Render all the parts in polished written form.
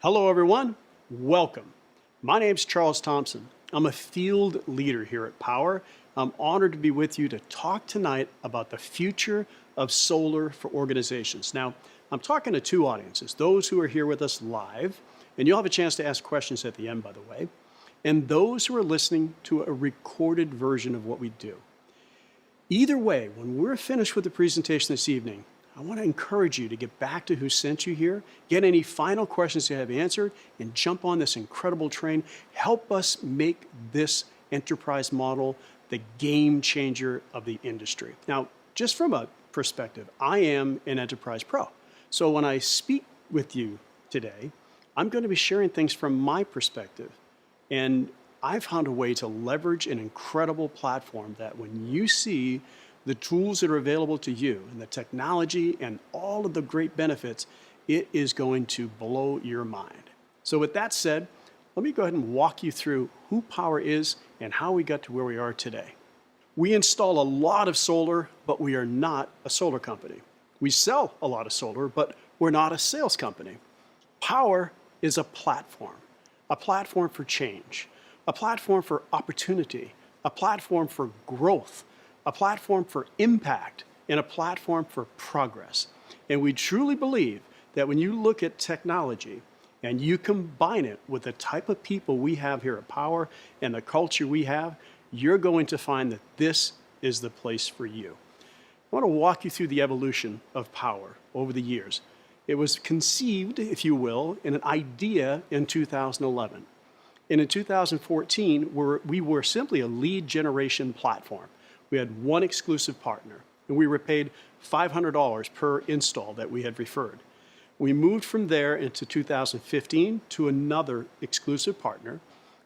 Hello, everyone. Welcome. My name's Charles Thompson. I'm a field leader here at Powur. I'm honored to be with you to talk tonight about the future of solar for organizations. Now, I'm talking to two audiences, those who are here with us live, and you'll have a chance to ask questions at the end, by the way, and those who are listening to a recorded version of what we do. Either way, when we're finished with the presentation this evening, I want to encourage you to get back to who sent you here, get any final questions you have answered, and jump on this incredible train. Help us make this enterprise model the game changer of the industry. Now, just from a perspective, I am an enterprise pro. So when I speak with you today, I'm going to be sharing things from my perspective. And I've found a way to leverage an incredible platform that when you see the tools that are available to you and the technology and all of the great benefits, it is going to blow your mind. So with that said, let me go ahead and walk you through who Powur is and how we got to where we are today. We install a lot of solar, but we are not a solar company. We sell a lot of solar, but we're not a sales company. Powur is a platform for change, a platform for opportunity, a platform for growth, a platform for impact, and a platform for progress. And we truly believe that when you look at technology and you combine it with the type of people we have here at Powur and the culture we have, you're going to find that this is the place for you. I want to walk you through the evolution of Powur over the years. It was conceived, if you will, in an idea in 2011. And in 2014, we were simply a lead generation platform. We had one exclusive partner, and we were paid $500 per install that we had referred. We moved from there into 2015 to another exclusive partner,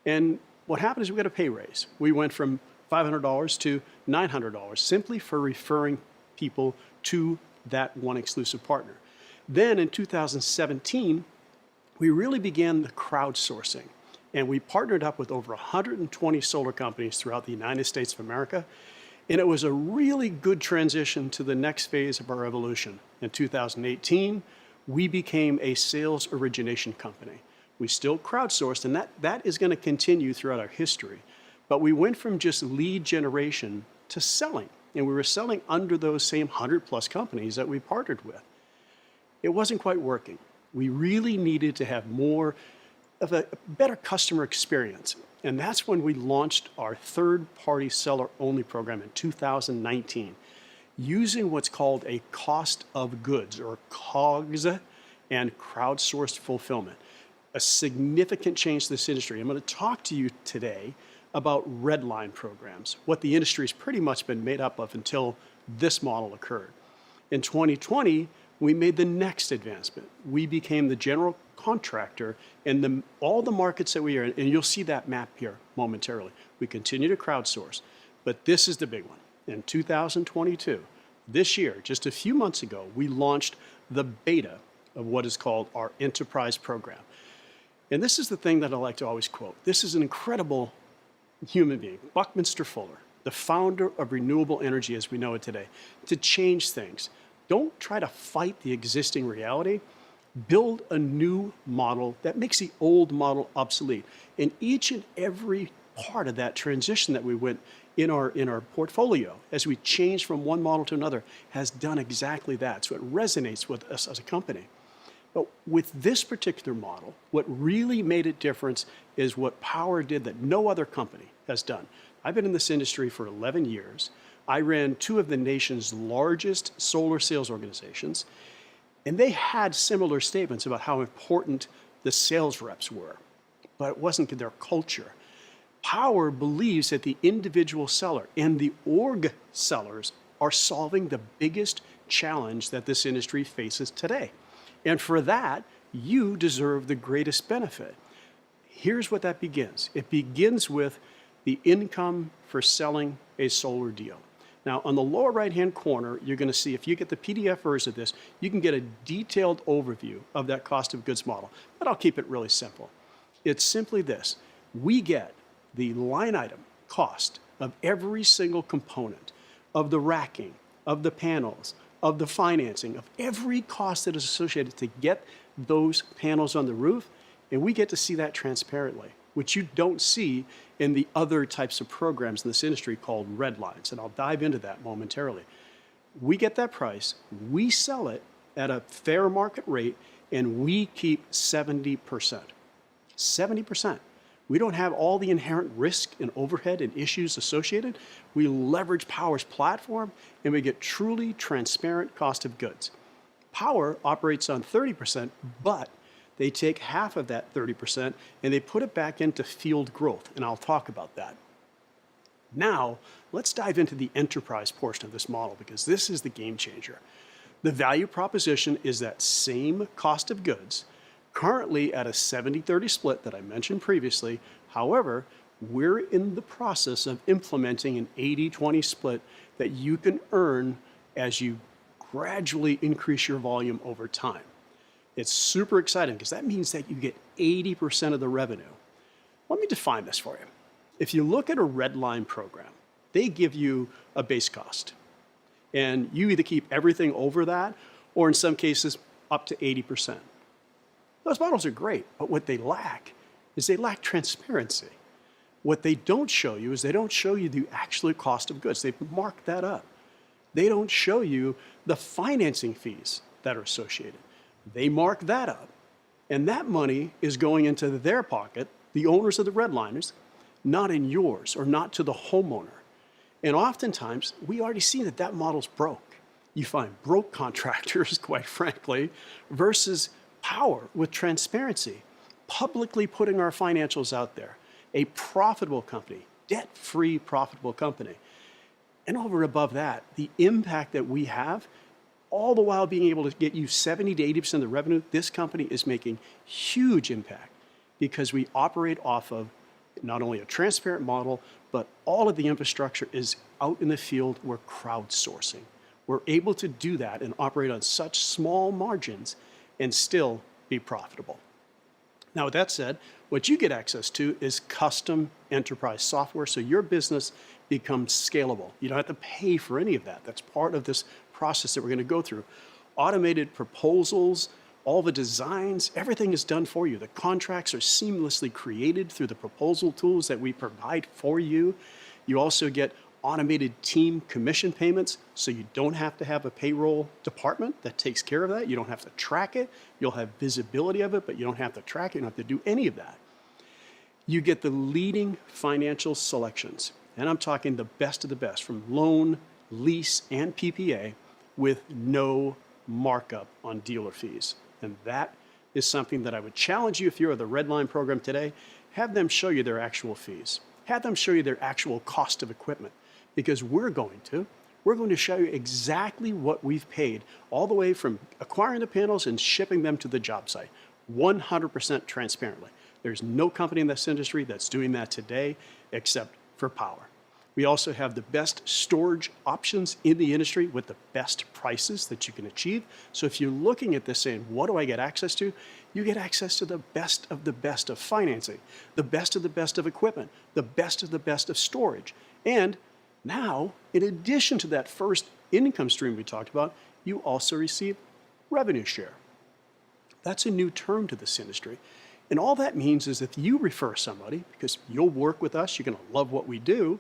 and what happened is we got a pay raise. We went from $500 to $900 simply for referring people to that one exclusive partner. Then in 2017, we really began the crowdsourcing, and we partnered up with over 120 solar companies throughout the United States of America. And it was a really good transition to the next phase of our evolution. In 2018, we became a sales origination company. We still crowdsourced, and that is going to continue throughout our history. But we went from just lead generation to selling, and we were selling under those same 100+ companies that we partnered with. It wasn't quite working. We really needed to have more of a better customer experience. And that's when we launched our third-party seller-only program in 2019, using what's called a cost of goods, or COGS, and crowdsourced fulfillment. A significant change to this industry. I'm going to talk to you today about red line programs, what the industry has pretty much been made up of until this model occurred. In 2020, we made the next advancement. We became the general contractor in all the markets that we are in, and you'll see that map here momentarily. We continue to crowdsource, but this is the big one. In 2022, this year, just a few months ago, we launched the beta of what is called our Enterprise program. And this is the thing that I like to always quote. This is an incredible human being, Buckminster Fuller, the founder of renewable energy as we know it today, to change things. Don't try to fight the existing reality. Build a new model that makes the old model obsolete. And each and every part of that transition that we went in our portfolio as we changed from one model to another has done exactly that. So it resonates with us as a company. But with this particular model, what really made it different is what Powur did that no other company has done. I've been in this industry for 11 years. I ran two of the nation's largest solar sales organizations, and they had similar statements about how important the sales reps were, but it wasn't their culture. Powur believes that the individual seller and the org sellers are solving the biggest challenge that this industry faces today. And for that, you deserve the greatest benefit. Here's what that begins. It begins with the income for selling a solar deal. Now, on the lower right-hand corner, you're going to see, if you get the PDF version of this, you can get a detailed overview of that cost of goods model. But I'll keep it really simple. It's simply this. We get the line item cost of every single component, of the racking, of the panels, of the financing, of every cost that is associated to get those panels on the roof, And we get to see that transparently, which you don't see in the other types of programs in this industry called red lines. And I'll dive into that momentarily. We get that price, we sell it at a fair market rate, and we keep 70%. 70%. We don't have all the inherent risk and overhead and issues associated. We leverage Powur's platform, and we get truly transparent cost of goods. Powur operates on 30%, but they take half of that 30% and they put it back into field growth, and I'll talk about that. Now, let's dive into the enterprise portion of this model, because this is the game changer. The value proposition is that same cost of goods, currently at a 70-30 split that I mentioned previously. However, we're in the process of implementing an 80-20 split that you can earn as you gradually increase your volume over time. It's super exciting because that means that you get 80% of the revenue. Let me define this for you. If you look at a red line program, they give you a base cost, and you either keep everything over that, or in some cases, up to 80%. Those models are great, but what they lack is they lack transparency. What they don't show you is they don't show you the actual cost of goods. They've marked that up. They don't show you the financing fees that are associated. They mark that up, and that money is going into their pocket, the owners of the redliners, not in yours or not to the homeowner. And oftentimes, we already see that that model's broke. You find broke contractors, quite frankly, versus Powur with transparency, publicly putting our financials out there, a profitable company, debt-free profitable company. And over and above that, the impact that we have, all the while being able to get you 70 to 80% of the revenue, this company is making huge impact because we operate off of not only a transparent model, but all of the infrastructure is out in the field. We're crowdsourcing. We're able to do that and operate on such small margins and still be profitable. Now, with that said, what you get access to is custom enterprise software, so your business becomes scalable. You don't have to pay for any of that. That's part of this process that we're going to go through. Automated proposals, all the designs, everything is done for you. The contracts are seamlessly created through the proposal tools that we provide for you. You also get automated team commission payments, so you don't have to have a payroll department that takes care of that. You don't have to track it. You'll have visibility of it, but you don't have to track it. You don't have to do any of that. You get the leading financial selections, and I'm talking the best of the best, from loan, lease, and PPA, with no markup on dealer fees. And that is something that I would challenge you, if you're at the Redline program today, have them show you their actual fees. Have them show you their actual cost of equipment, because we're going to show you exactly what we've paid, all the way from acquiring the panels and shipping them to the job site, 100% transparently. There's no company in this industry that's doing that today except for Powur. We also have the best storage options in the industry with the best prices that you can achieve. So if you're looking at this saying, what do I get access to? You get access to the best of financing, the best of equipment, the best of storage. And now, in addition to that first income stream we talked about, you also receive revenue share. That's a new term to this industry. And all that means is if you refer somebody, because you'll work with us, you're going to love what we do,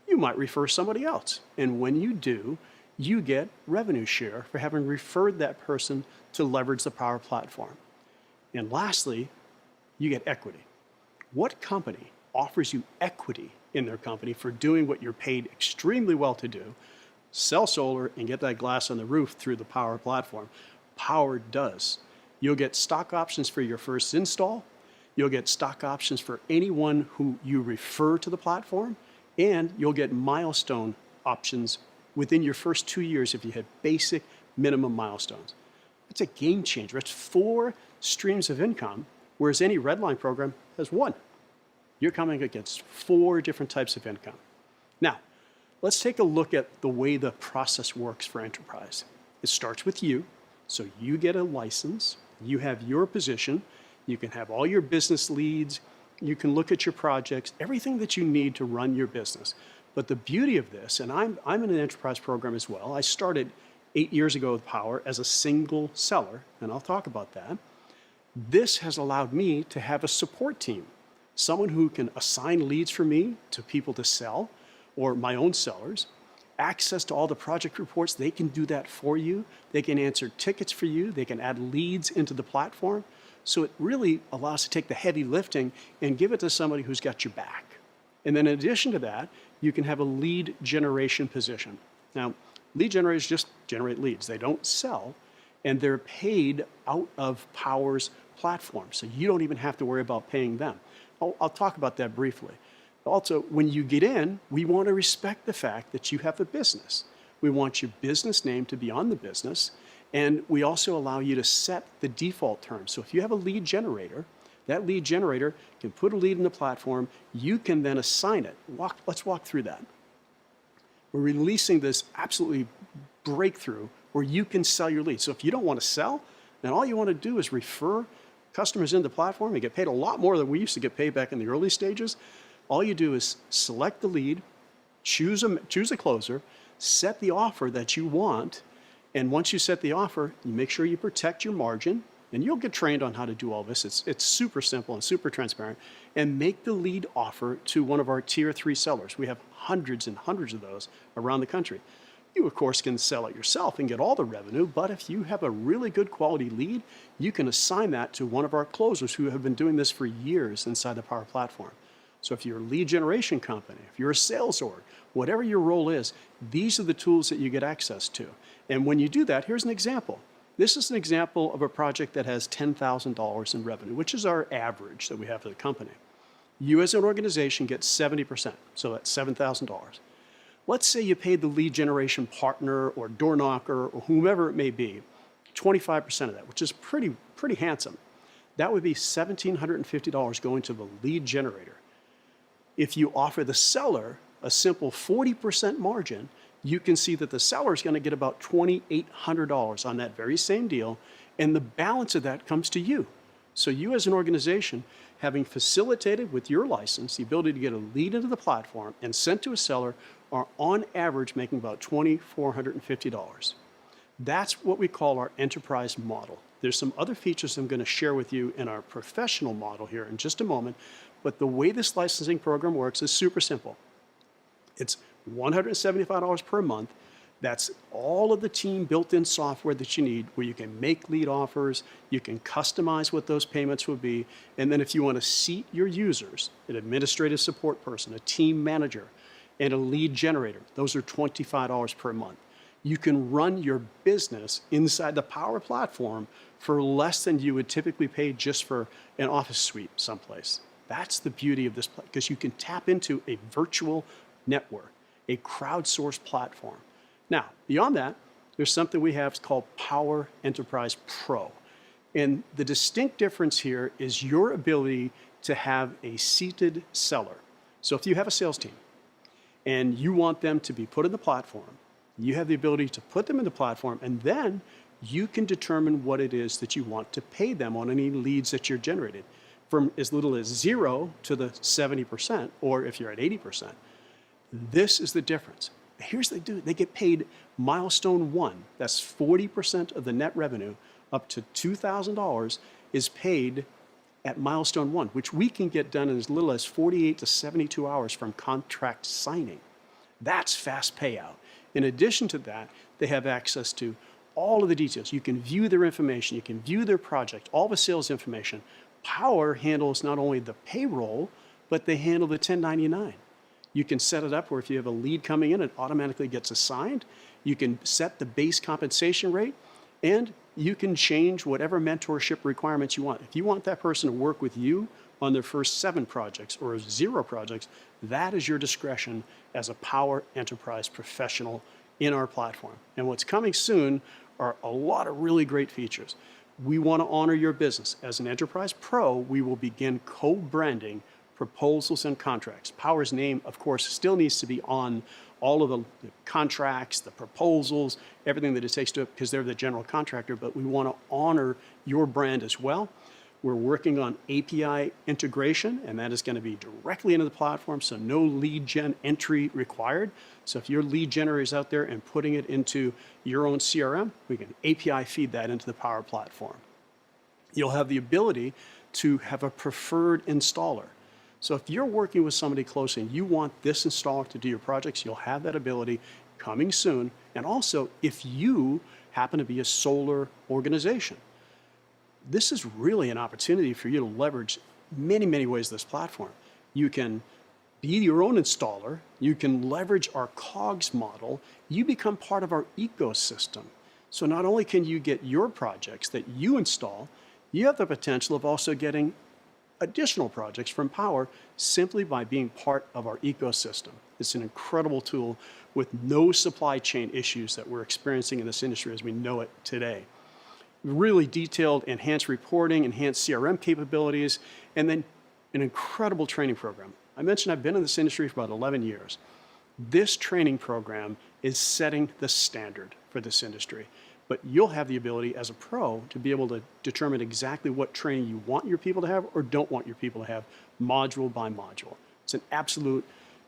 you might refer somebody else. And when you do, you get revenue share for having referred that person to leverage the Powur platform. And lastly, you get equity. What company offers you equity in their company for doing what you're paid extremely well to do, sell solar and get that glass on the roof through the Powur platform? Powur does. You'll get stock options for your first install. You'll get stock options for anyone who you refer to the platform. And you'll get milestone options within your first 2 years if you had basic minimum milestones. It's a game changer. It's 4 streams of income, whereas any Redline program has 1. You're coming against 4 different types of income. Now, let's take a look at the way the process works for enterprise. It starts with you. So you get a license. You have your position. You can have all your business leads. You can look at your projects, everything that you need to run your business. But the beauty of this, and I'm in an enterprise program as well. I started 8 years ago with Powur as a single seller, and I'll talk about that. This has allowed me to have a support team, someone who can assign leads for me to people to sell or my own sellers, access to all the project reports. They can do that for you. They can answer tickets for you. They can add leads into the platform. So it really allows to take the heavy lifting and give it to somebody who's got your back. And then in addition to that, you can have a lead generation position. Now, lead generators just generate leads. They don't sell, and they're paid out of Powur's platform. So you don't even have to worry about paying them. I'll talk about that briefly. Also, when you get in, we want to respect the fact that you have a business. We want your business name to be on the business, and we also allow you to set the default terms. So if you have a lead generator, that lead generator can put a lead in the platform. You can then assign it. Let's walk through that. We're releasing this absolutely breakthrough where you can sell your leads. So if you don't want to sell, then all you want to do is refer customers into the platform. You get paid a lot more than we used to get paid back in the early stages. All you do is select the lead, choose a closer, set the offer that you want, and once you set the offer, you make sure you protect your margin, and you'll get trained on how to do all this. It's super simple and super transparent, and make the lead offer to one of our tier 3 sellers. We have hundreds and hundreds of those around the country. You, of course, can sell it yourself and get all the revenue, but if you have a really good quality lead, you can assign that to one of our closers who have been doing this for years inside the Powur platform. So if you're a lead generation company, if you're a sales org, whatever your role is, these are the tools that you get access to. And when you do that, here's an example. This is an example of a project that has $10,000 in revenue, which is our average that we have for the company. You as an organization get 70%, so that's $7,000. Let's say you paid the lead generation partner or door knocker or whomever it may be, 25% of that, which is pretty handsome. That would be $1,750 going to the lead generator. If you offer the seller a simple 40% margin, you can see that the seller is going to get about $2,800 on that very same deal, and the balance of that comes to you. So you as an organization, having facilitated with your license the ability to get a lead into the platform and sent to a seller, are on average making about $2,450. That's what we call our enterprise model. There's some other features I'm going to share with you in our professional model here in just a moment, but the way this licensing program works is super simple. It's $175 per month. That's all of the team built-in software that you need, where you can make lead offers, you can customize what those payments would be, and then if you want to seat your users, an administrative support person, a team manager, and a lead generator, those are $25 per month. You can run your business inside the Powur platform for less than you would typically pay just for an office suite someplace. That's the beauty of this, because you can tap into a virtual network, a crowdsourced platform. Now, beyond that, there's something we have called Powur Enterprise Pro. And the distinct difference here is your ability to have a seated seller. So if you have a sales team and you want them to be put in the platform, you have the ability to put them in the platform, and then you can determine what it is that you want to pay them on any leads that you're generating, from as little as 0 to the 70%, or if you're at 80%. This is the difference. Here's what they do. They get paid milestone 1. That's 40% of the net revenue, up to $2,000 is paid at milestone 1, which we can get done in as little as 48 to 72 hours from contract signing. That's fast payout. In addition to that, they have access to all of the details. You can view their information, you can view their project, all the sales information. Powur handles not only the payroll, but they handle the 1099. You can set it up where if you have a lead coming in, it automatically gets assigned. You can set the base compensation rate, and you can change whatever mentorship requirements you want. If you want that person to work with you on their first 7 projects or 0 projects, that is your discretion as a Powur Enterprise professional in our platform. And what's coming soon are a lot of really great features. We want to honor your business. As an Enterprise Pro, we will begin co-branding proposals and contracts. Powur's name, of course, still needs to be on all of the contracts, the proposals, everything that it takes to it, because they're the general contractor, but we want to honor your brand as well. We're working on API integration, and that is going to be directly into the platform, so no lead gen entry required. So if your lead generator is out there and putting it into your own CRM, we can API feed that into the Powur platform. You'll have the ability to have a preferred installer. So if you're working with somebody closely and you want this installer to do your projects, you'll have that ability coming soon. And also, if you happen to be a solar organization, this is really an opportunity for you to leverage many, many ways this platform. You can be your own installer. You can leverage our COGS model. You become part of our ecosystem. So not only can you get your projects that you install, you have the potential of also getting additional projects from Powur simply by being part of our ecosystem. It's an incredible tool with no supply chain issues that we're experiencing in this industry as we know it today. Really detailed enhanced reporting, enhanced CRM capabilities, and then an incredible training program. I mentioned I've been in this industry for about 11 years. This training program is setting the standard for this industry. But you'll have the ability as a pro to be able to determine exactly what training you want your people to have or don't want your people to have, module by module. It's an absolute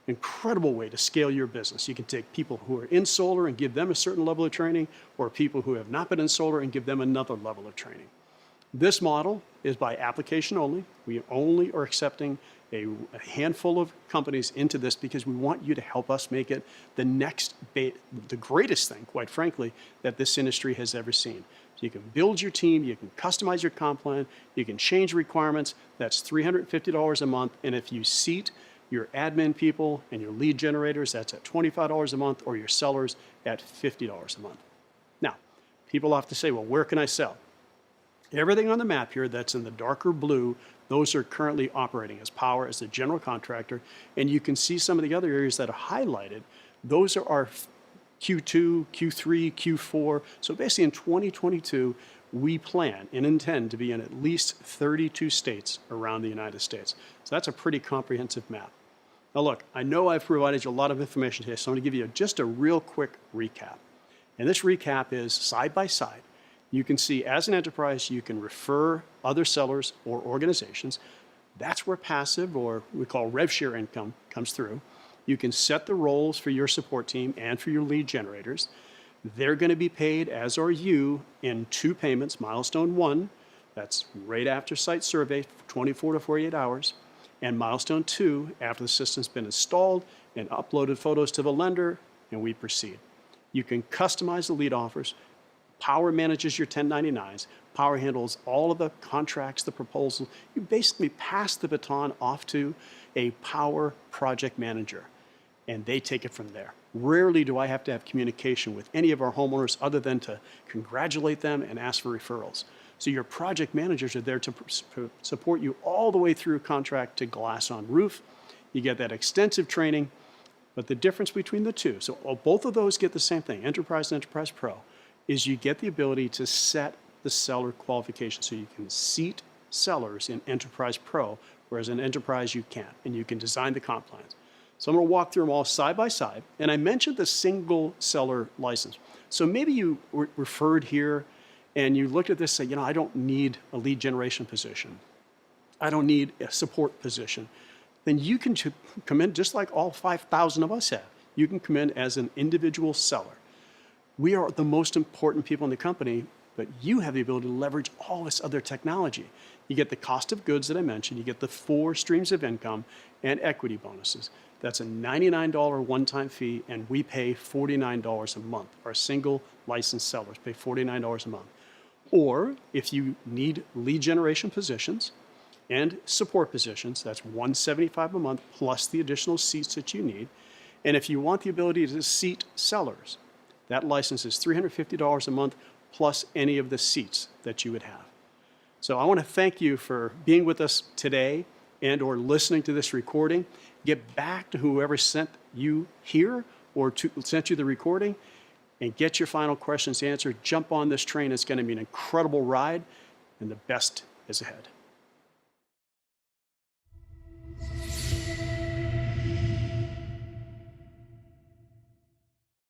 incredible way to scale your business. You can take people who are in solar and give them a certain level of training, or people who have not been in solar and give them another level of training. This model is by application only. We only are accepting a handful of companies into this because we want you to help us make it the greatest thing, quite frankly, that this industry has ever seen. So you can build your team, you can customize your comp plan, you can change requirements. That's $350 a month. And if you seat your admin people and your lead generators, that's at $25 a month, or your sellers at $50 a month. Now, people have to say, well, where can I sell? Everything on the map here that's in the darker blue, those are currently operating as Powur, as the general contractor. And you can see some of the other areas that are highlighted. Those are our Q2, Q3, Q4. So basically in 2022, we plan and intend to be in at least 32 states around the United States. So that's a pretty comprehensive map. Now look, I know I've provided you a lot of information today, so I'm going to give you just a real quick recap. And this recap is side by side. You can see as an enterprise, you can refer other sellers or organizations. That's where passive, or we call rev share income, comes through. You can set the roles for your support team and for your lead generators. They're going to be paid, as are you, in 2 payments. Milestone 1, that's right after site survey, 24 to 48 hours. And milestone 2, after the system's been installed and uploaded photos to the lender, and we proceed. You can customize the lead offers. Powur manages your 1099s. Powur handles all of the contracts, the proposals. You basically pass the baton off to a Powur project manager, and they take it from there. Rarely do I have to have communication with any of our homeowners other than to congratulate them and ask for referrals. So your project managers are there to support you all the way through contract to glass on roof. You get that extensive training, but the difference between the two, so both of those get the same thing, Enterprise and Enterprise Pro, is you get the ability to set the seller qualification. So you can seat sellers in Enterprise Pro, whereas in Enterprise you can't, and you can design the comp plans. So I'm going to walk through them all side by side. And I mentioned the single seller license. So maybe you referred here and you looked at this and say, I don't need a lead generation position. I don't need a support position. Then you can come in just like all 5,000 of us have. You can come in as an individual seller. We are the most important people in the company, but you have the ability to leverage all this other technology. You get the cost of goods that I mentioned, you get the 4 streams of income and equity bonuses. That's a $99 one-time fee, and we pay $49 a month. Our single licensed sellers pay $49 a month. Or if you need lead generation positions and support positions, that's $175 a month plus the additional seats that you need. And if you want the ability to seat sellers, that license is $350 a month plus any of the seats that you would have. So I want to thank you for being with us today and or listening to this recording. Get back to whoever sent you here or sent you the recording and get your final questions answered. Jump on this train. It's going to be an incredible ride, and the best is ahead.